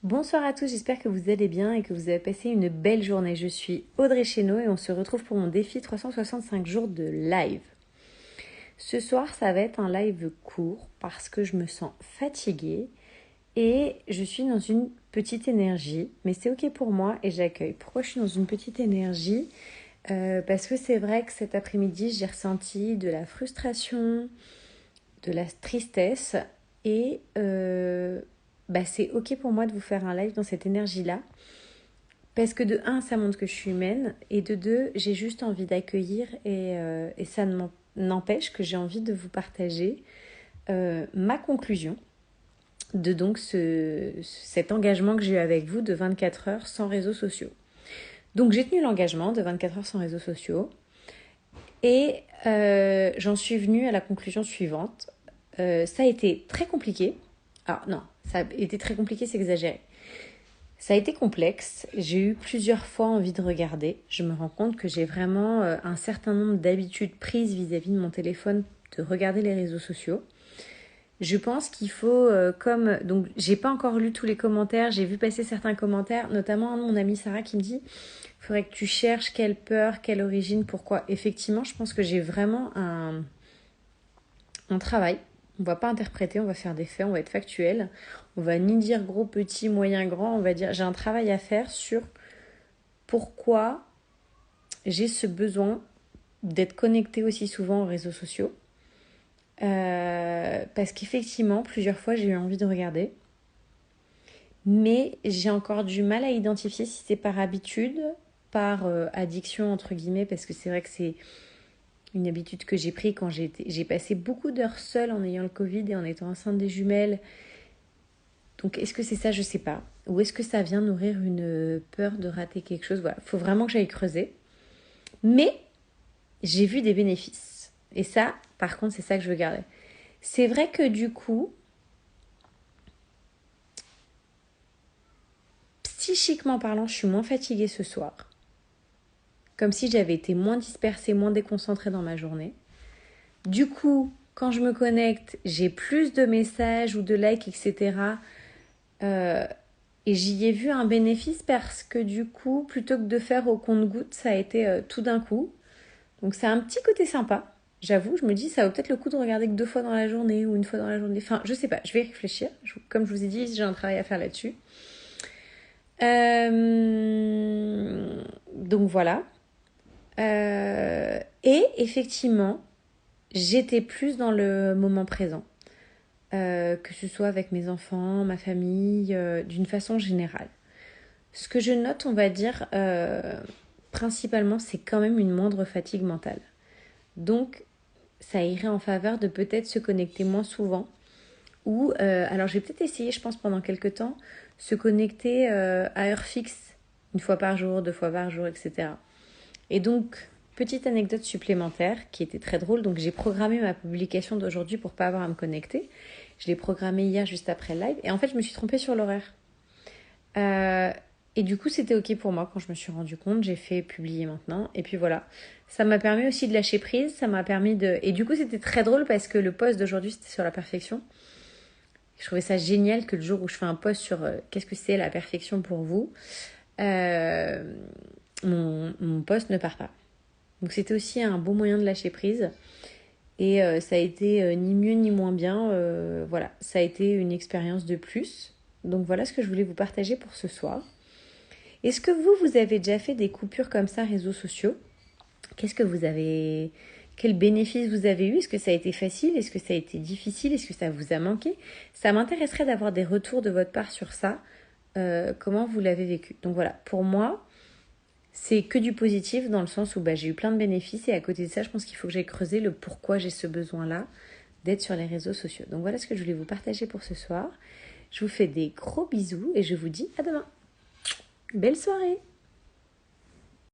Bonsoir à tous, j'espère que vous allez bien et que vous avez passé une belle journée. Je suis Audrey Chénaud et on se retrouve pour mon défi 365 jours de live. Ce soir, ça va être un live court parce que je me sens fatiguée et je suis dans une petite énergie, mais c'est ok pour moi et j'accueille. Pourquoi je suis dans une petite énergie? Parce que c'est vrai que cet après-midi, j'ai ressenti de la frustration, de la tristesse et c'est ok pour moi de vous faire un live dans cette énergie-là. Parce que de un, ça montre que je suis humaine et de deux, j'ai juste envie d'accueillir et ça n'empêche que j'ai envie de vous partager ma conclusion de donc cet engagement que j'ai eu avec vous de 24 heures sans réseaux sociaux. Donc j'ai tenu l'engagement de 24 heures sans réseaux sociaux et j'en suis venue à la conclusion suivante. Ça a été très compliqué. Alors non, ça a été très compliqué, c'est exagéré. Ça a été complexe. J'ai eu plusieurs fois envie de regarder. Je me rends compte que j'ai vraiment un certain nombre d'habitudes prises vis-à-vis de mon téléphone de regarder les réseaux sociaux. Je pense qu'il faut donc j'ai pas encore lu tous les commentaires, j'ai vu passer certains commentaires, notamment un de mon amie Sarah qui me dit il faudrait que tu cherches quelle peur, quelle origine, pourquoi. Effectivement, je pense que j'ai vraiment un travail. On va pas interpréter, on va faire des faits, on va être factuel. On va ni dire gros, petit, moyen, grand, on va dire j'ai un travail à faire sur pourquoi j'ai ce besoin d'être connectée aussi souvent aux réseaux sociaux. Parce qu'effectivement, plusieurs fois, j'ai eu envie de regarder. Mais j'ai encore du mal à identifier si c'est par habitude, par addiction, entre guillemets, parce que c'est vrai que c'est une habitude que j'ai prise quand j'ai passé beaucoup d'heures seule en ayant le Covid et en étant enceinte des jumelles. Donc est-ce que c'est ça? Je sais pas. Ou est-ce que ça vient nourrir une peur de rater quelque chose? Voilà, faut vraiment que j'aille creuser. Mais j'ai vu des bénéfices. Et ça, par contre, c'est ça que je veux garder. C'est vrai que du coup, psychiquement parlant, je suis moins fatiguée ce soir. Comme si j'avais été moins dispersée, moins déconcentrée dans ma journée. Du coup, quand je me connecte, j'ai plus de messages ou de likes, etc. Et j'y ai vu un bénéfice parce que du coup, plutôt que de faire au compte-gouttes, ça a été tout d'un coup. Donc c'est un petit côté sympa. J'avoue, je me dis, ça vaut peut-être le coup de regarder que 2 fois dans la journée ou une fois dans la journée. Enfin, je sais pas, je vais y réfléchir. Comme je vous ai dit, j'ai un travail à faire là-dessus. Donc voilà. Et effectivement, j'étais plus dans le moment présent. Que ce soit avec mes enfants, ma famille, d'une façon générale. Ce que je note, on va dire, principalement, c'est quand même une moindre fatigue mentale. Donc, ça irait en faveur de peut-être se connecter moins souvent. Ou, alors je vais peut-être essayer, je pense, pendant quelques temps, se connecter à heure fixe, une fois par jour, 2 fois par jour, etc. Et donc, petite anecdote supplémentaire qui était très drôle. Donc, j'ai programmé ma publication d'aujourd'hui pour pas avoir à me connecter. Je l'ai programmée hier juste après le live. Et en fait, je me suis trompée sur l'horaire. Et du coup, c'était ok pour moi quand je me suis rendu compte. J'ai fait publier maintenant. Et puis voilà. Ça m'a permis aussi de lâcher prise. Ça m'a permis de... Et du coup, c'était très drôle parce que le post d'aujourd'hui, c'était sur la perfection. Je trouvais ça génial que le jour où je fais un post sur qu'est-ce que c'est la perfection pour vous, mon post ne part pas. Donc c'était aussi un beau moyen de lâcher prise. Et ça a été ni mieux ni moins bien. Voilà, ça a été une expérience de plus. Donc voilà ce que je voulais vous partager pour ce soir. Est-ce que vous avez déjà fait des coupures comme ça, réseaux sociaux? Qu'est-ce que vous avez... Quels bénéfices vous avez eu? Est-ce que ça a été facile? Est-ce que ça a été difficile? Est-ce que ça vous a manqué? Ça m'intéresserait d'avoir des retours de votre part sur ça. Comment vous l'avez vécu? Donc voilà, pour moi, c'est que du positif dans le sens où j'ai eu plein de bénéfices et à côté de ça, je pense qu'il faut que j'aille creuser le pourquoi j'ai ce besoin-là d'être sur les réseaux sociaux. Donc voilà ce que je voulais vous partager pour ce soir. Je vous fais des gros bisous et je vous dis à demain. Belle soirée!